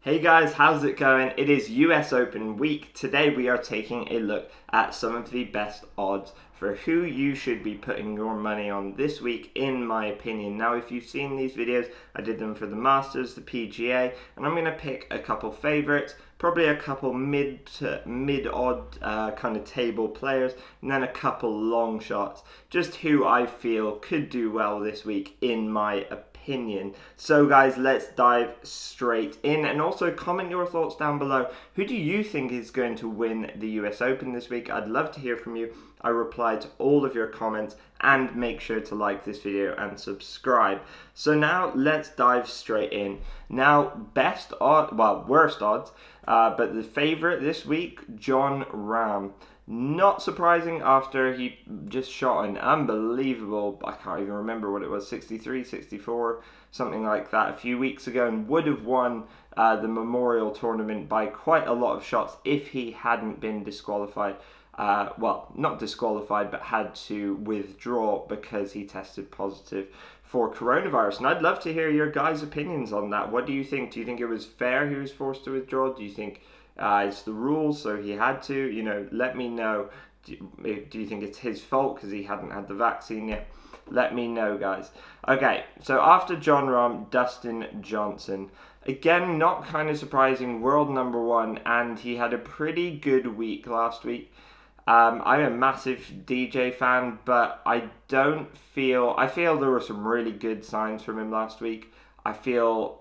Hey guys, how's it going? It is US Open week. Today we are taking a look at some of the best odds for who you should be putting your money on this week, in my opinion. Now, if you've seen these videos, I did them for the Masters, the PGA, and I'm going to pick a couple favourites, probably a couple mid-odd kind of table players, and then a couple long shots, just who I feel could do well this week, in my opinion. So guys, let's dive straight in, and also comment your thoughts down below. Who do you think is going to win the US Open this week? I'd love to hear from you. I reply to all of your comments, and make sure to like this video and subscribe. So now let's dive straight in. Now, worst odds, but the favorite this week, Jon Rahm. Not surprising after he just shot an unbelievable, I can't even remember what it was, 63, 64, something like that a few weeks ago, and would have won the Memorial tournament by quite a lot of shots if he hadn't been disqualified. Well, not disqualified, but had to withdraw because he tested positive for coronavirus. And I'd love to hear your guys' opinions on that. What do you think? Do you think it was fair he was forced to withdraw? Do you think it's the rules, so he had to? Let me know. Do you think it's his fault because he hadn't had the vaccine yet? Let me know, guys. Okay, so after Jon Rahm, Dustin Johnson. Again, not kind of surprising, world number one, and he had a pretty good week last week. I'm a massive DJ fan, but I feel there were some really good signs from him last week. I feel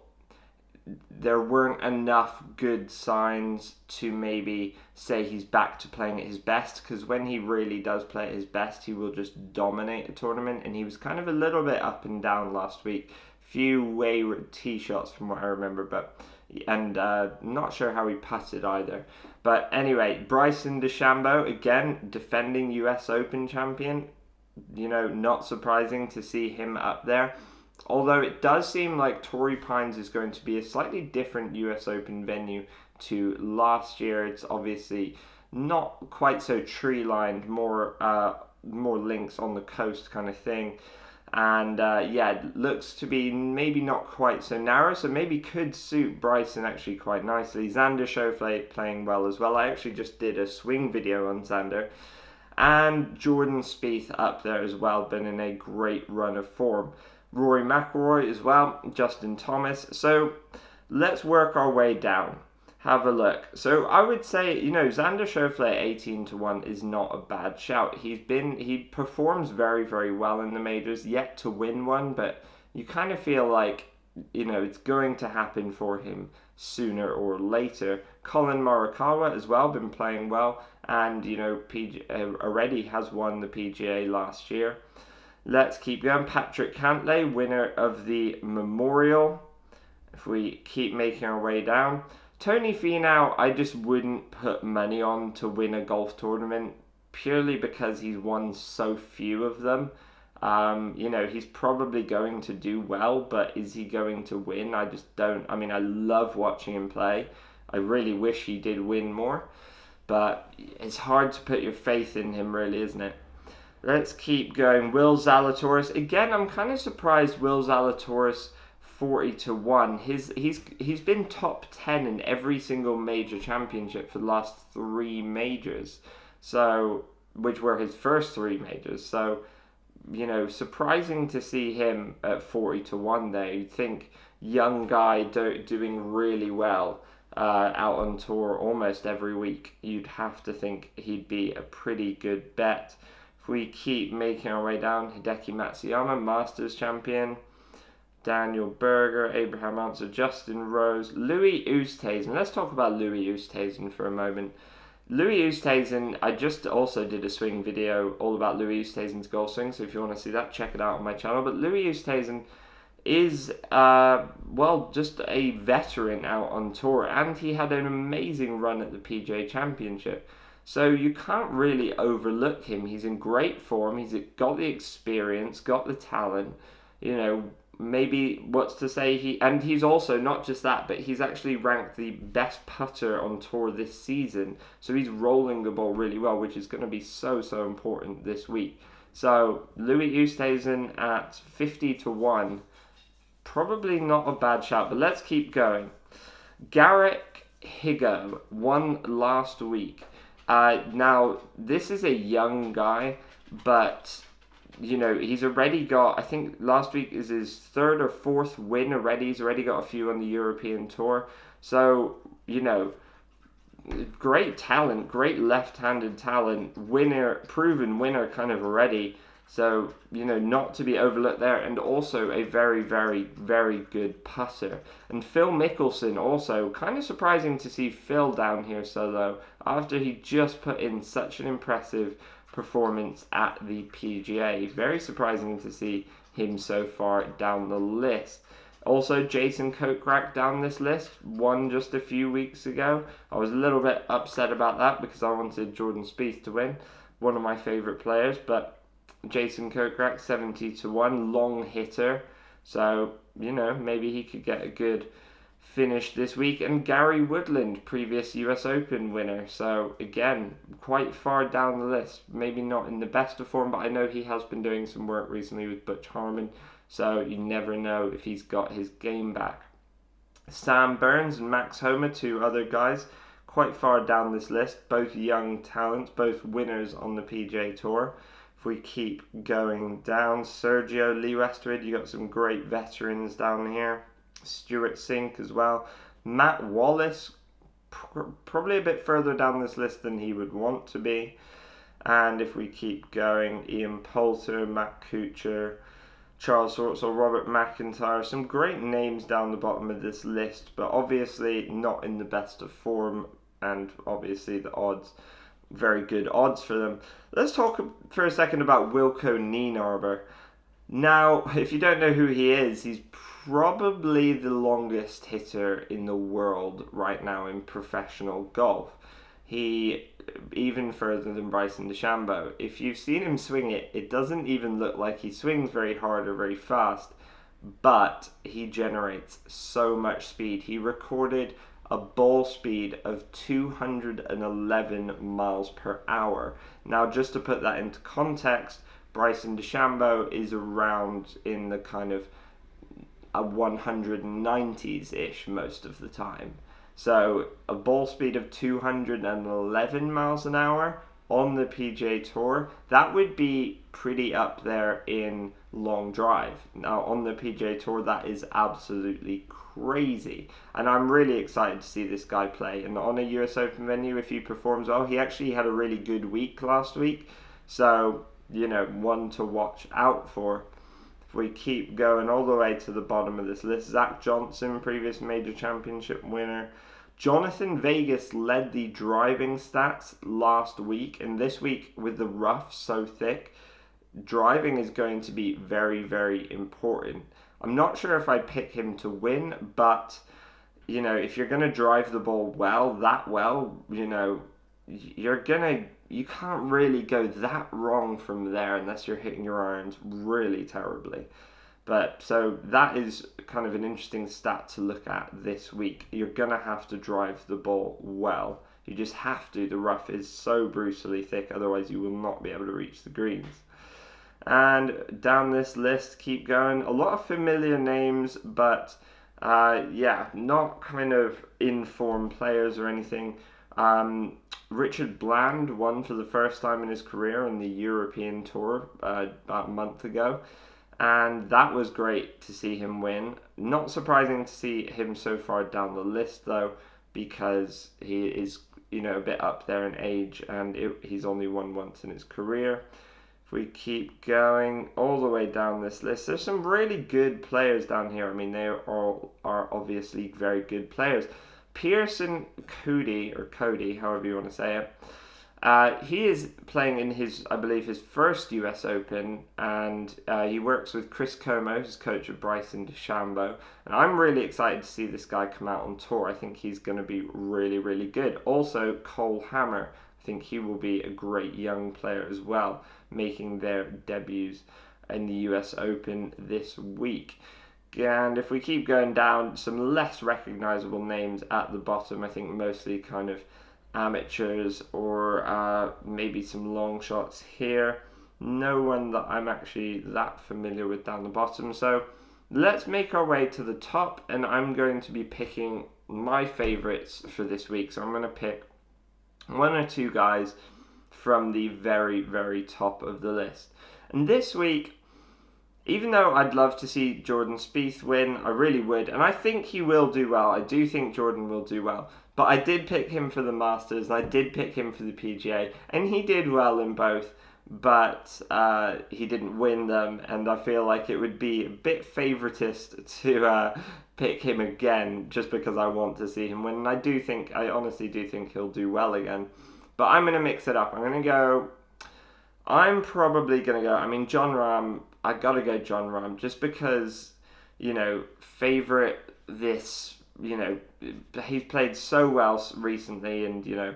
there weren't enough good signs to maybe say he's back to playing at his best, because when he really does play at his best, he will just dominate a tournament, and he was kind of a little bit up and down last week. Few wayward tee shots from what I remember, and not sure how he putted either. But anyway, Bryson DeChambeau, again, defending US Open champion. Not surprising to see him up there. Although it does seem like Torrey Pines is going to be a slightly different US Open venue to last year. It's obviously not quite so tree-lined, more links on the coast kind of thing. And it looks to be maybe not quite so narrow, so maybe could suit Bryson actually quite nicely. Xander Schauffele playing well as well. I actually just did a swing video on Xander. And Jordan Spieth up there as well, been in a great run of form. Rory McIlroy as well, Justin Thomas. So let's work our way down. Have a look. So I would say, Xander Schauffele 18-1 is not a bad shout. He performs very, very well in the majors, yet to win one, but you kind of feel like, it's going to happen for him sooner or later. Colin Morikawa as well, been playing well, and, already has won the PGA last year. Let's keep going. Patrick Cantlay, winner of the Memorial. If we keep making our way down. Tony Finau, I just wouldn't put money on to win a golf tournament, purely because he's won so few of them. He's probably going to do well, but is he going to win? I just don't. I love watching him play. I really wish he did win more, but it's hard to put your faith in him, really, isn't it? Let's keep going. Will Zalatoris. Again, I'm kind of surprised Will Zalatoris 40-1. He's been top 10 in every single major championship for the last 3 majors. So, which were his first 3 majors. So, surprising to see him at 40-1 there. You'd think young guy doing really well out on tour almost every week. You'd have to think he'd be a pretty good bet. If we keep making our way down, Hideki Matsuyama, Masters champion. Daniel Berger, Abraham Ancer, Justin Rose, Louis Oosthuizen. Let's talk about Louis Oosthuizen for a moment. Louis Oosthuizen, I just also did a swing video all about Louis Oosthuizen's golf swing, so if you want to see that, check it out on my channel. But Louis Oosthuizen is, just a veteran out on tour, and he had an amazing run at the PGA Championship. So you can't really overlook him. He's in great form. He's got the experience, got the talent, maybe what's to say he's also not just that, but he's actually ranked the best putter on tour this season, so he's rolling the ball really well, which is going to be so important this week. So Louis Oosthuizen at 50-1, probably not a bad shout, but let's keep going. Garrick Higgo won last week. Now, this is a young guy, but, he's already got, I think last week is his third or fourth win already. He's already got a few on the European Tour. So, great talent, great left-handed talent, winner, proven winner kind of already. So, not to be overlooked there, and also a very, very, very good putter. And Phil Mickelson also, kind of surprising to see Phil down here solo after he just put in such an impressive performance at the PGA. Very surprising to see him so far down the list. Also, Jason Kokrak down this list, won just a few weeks ago. I was a little bit upset about that because I wanted Jordan Spieth to win, one of my favourite players, but Jason Kokrak, 70-1, long hitter. So, maybe he could get a good finish this week. And Gary Woodland, previous US Open winner. So, again, quite far down the list. Maybe not in the best of form, but I know he has been doing some work recently with Butch Harmon. So, you never know if he's got his game back. Sam Burns and Max Homa, two other guys, quite far down this list. Both young talents, both winners on the PGA Tour. If we keep going down, Sergio, Lee Westwood, you got some great veterans down here. Stuart Sink as well. Matt Wallace, probably a bit further down this list than he would want to be. And if we keep going, Ian Poulter, Matt Kuchar, Charles Schwartzel, Robert McIntyre, some great names down the bottom of this list, but obviously not in the best of form, and obviously the odds, very good odds for them. Let's talk for a second about Wilco Nienarber. Now, if you don't know who he is, he's probably the longest hitter in the world right now in professional golf. He, even further than Bryson DeChambeau. If you've seen him swing it, it doesn't even look like he swings very hard or very fast, but he generates so much speed. He recorded a ball speed of 211 miles per hour. Now, just to put that into context, Bryson DeChambeau is around in the kind of 190s-ish most of the time. So, a ball speed of 211 miles an hour on the PGA Tour, that would be pretty up there in long drive. Now, on the PGA Tour, that is absolutely crazy. And I'm really excited to see this guy play. And on a US Open venue, if he performs well, he actually had a really good week last week. So, one to watch out for. If we keep going all the way to the bottom of this list, Zach Johnson, previous major championship winner. Jonathan Vegas led the driving stats last week, and this week with the rough so thick, driving is going to be very, very important. I'm not sure if I pick him to win, but if you're going to drive the ball that well, you can't really go that wrong from there unless you're hitting your irons really terribly. But so that is kind of an interesting stat to look at this week. You're going to have to drive the ball well. You just have to. The rough is so brutally thick, otherwise you will not be able to reach the greens. And down this list, keep going. A lot of familiar names, but not kind of in-form players or anything. Richard Bland won for the first time in his career on the European Tour about a month ago. And that was great to see him win. Not surprising to see him so far down the list, though, because he is, a bit up there in age, and he's only won once in his career. If we keep going all the way down this list, there's some really good players down here. I mean, they all are obviously very good players. Pearson Cody, however you want to say it, he is playing in his first US Open, and he works with Chris Como, who's coach of Bryson DeChambeau, and I'm really excited to see this guy come out on tour. I think he's going to be really, really good. Also, Cole Hammer, I think he will be a great young player as well, making their debuts in the US Open this week. And if we keep going down, some less recognisable names at the bottom, I think mostly kind of amateurs or maybe some long shots here. No one that I'm actually that familiar with down the bottom. So let's make our way to the top, and I'm going to be picking my favourites for this week. So I'm going to pick one or two guys from the very, very top of the list. And this week, even though I'd love to see Jordan Spieth win, I really would, and I think he will do well. I do think Jordan will do well. But I did pick him for the Masters, and I did pick him for the PGA, and he did well in both, but he didn't win them, and I feel like it would be a bit favouritist to pick him again, just because I want to see him win. And I honestly do think he'll do well again. But I'm going to mix it up. I'm probably going to go, Jon Rahm, I got to go Jon Rahm, just because, favourite this, he's played so well recently, and,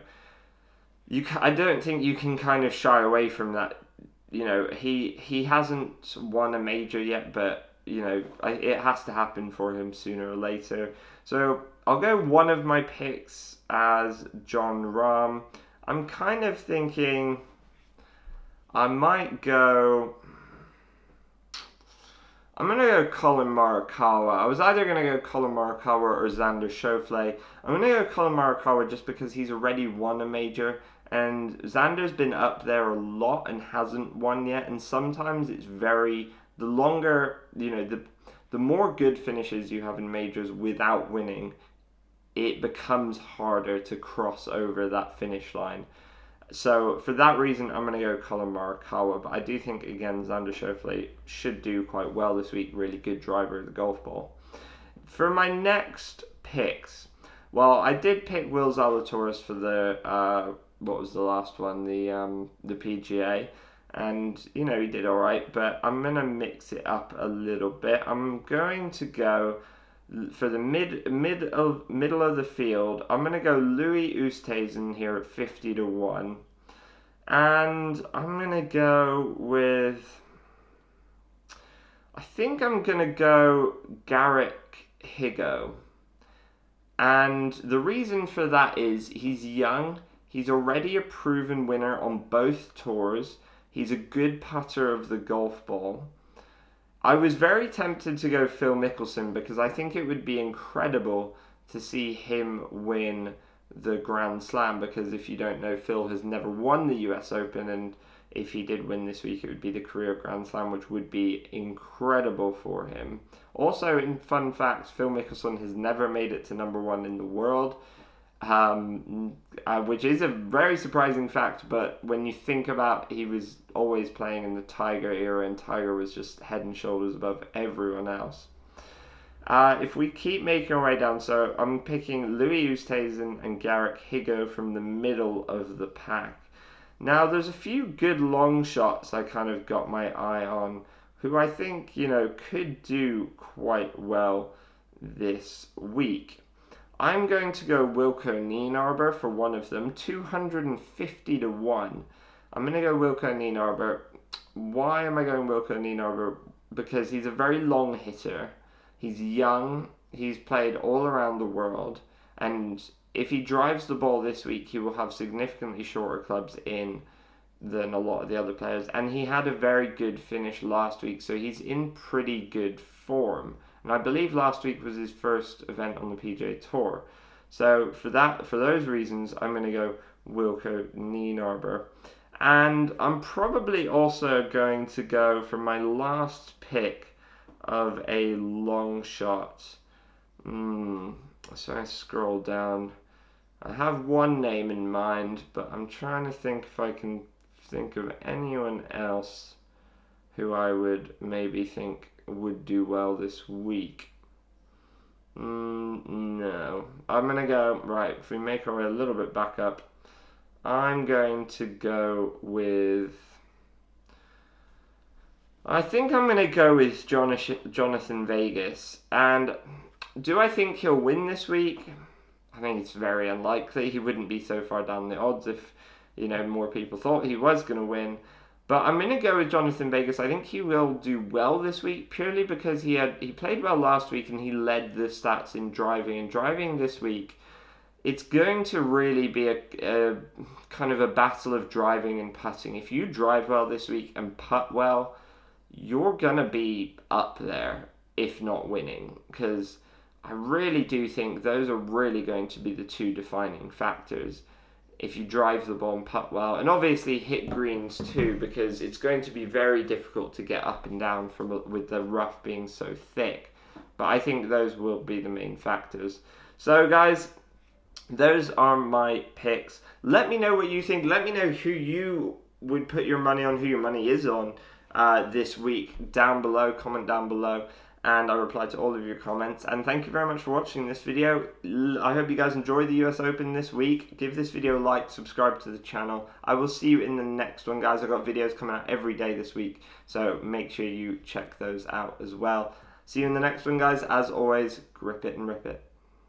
I don't think you can kind of shy away from that. He hasn't won a major yet, but, it has to happen for him sooner or later. So I'll go one of my picks as Jon Rahm. I'm kind of thinking I'm going to go Colin Morikawa. I was either going to go Colin Morikawa or Xander Schauffele. I'm going to go Colin Morikawa just because he's already won a major, and Xander's been up there a lot and hasn't won yet, and sometimes it's the longer, the more good finishes you have in majors without winning, it becomes harder to cross over that finish line. So for that reason, I'm going to go Colin Morikawa, but I do think, again, Xander Schauffele should do quite well this week. Really good driver of the golf ball. For my next picks, well, I did pick Will Zalatoris for the, what was the last one? The PGA. And, he did all right, but I'm going to mix it up a little bit. I'm going to go for the middle of the field. I'm going to go Louis Oosthuizen here at 50-1. And I'm going to go with, I think I'm going to go Garrick Higgo. And the reason for that is he's young. He's already a proven winner on both tours. He's a good putter of the golf ball. I was very tempted to go Phil Mickelson because I think it would be incredible to see him win the Grand Slam, because if you don't know, Phil has never won the US Open, and if he did win this week, it would be the career Grand Slam, which would be incredible for him. Also, in fun facts, Phil Mickelson has never made it to number one in the world, which is a very surprising fact, but when you think about, he was always playing in the Tiger era, and Tiger was just head and shoulders above everyone else. If we keep making our way down, so I'm picking Louis Oosthuizen and Garrick Higgo from the middle of the pack. Now, there's a few good long shots I kind of got my eye on, who I think, could do quite well this week. I'm going to go Wilco Nienarber for one of them, 250-1. I'm going to go Wilco Nienarber. Why am I going Wilco Nienarber? Because he's a very long hitter. He's young. He's played all around the world. And if he drives the ball this week, he will have significantly shorter clubs in than a lot of the other players. And he had a very good finish last week, so he's in pretty good form. And I believe last week was his first event on the PGA Tour. So for those reasons, I'm going to go Wilco Nienarber. And I'm probably also going to go for my last pick of a long shot. So I scroll down. I have one name in mind, but I'm trying to think if I can think of anyone else who I would maybe think would do well this week. No. I'm going to go, right, if we make our way a little bit back up, I'm going to go with, I think I'm going to go with Jonathan Vegas. And do I think he'll win this week? I think it's very unlikely. He wouldn't be so far down the odds if, more people thought he was going to win. But I'm going to go with Jonathan Vegas. I think he will do well this week, purely because he played well last week and he led the stats in driving. And driving this week, it's going to really be a kind of a battle of driving and putting. If you drive well this week and putt well, you're going to be up there, if not winning. Because I really do think those are really going to be the two defining factors. If you drive the ball and putt well, and obviously hit greens too, because it's going to be very difficult to get up and down with the rough being so thick. But I think those will be the main factors. So guys, those are my picks. Let me know what you think. Let me know who you would put your money on, who your money is on this week down below. Comment down below. And I reply to all of your comments. And thank you very much for watching this video. I hope you guys enjoy the US Open this week. Give this video a like, subscribe to the channel. I will see you in the next one, guys. I've got videos coming out every day this week, so make sure you check those out as well. See you in the next one, guys. As always, grip it and rip it.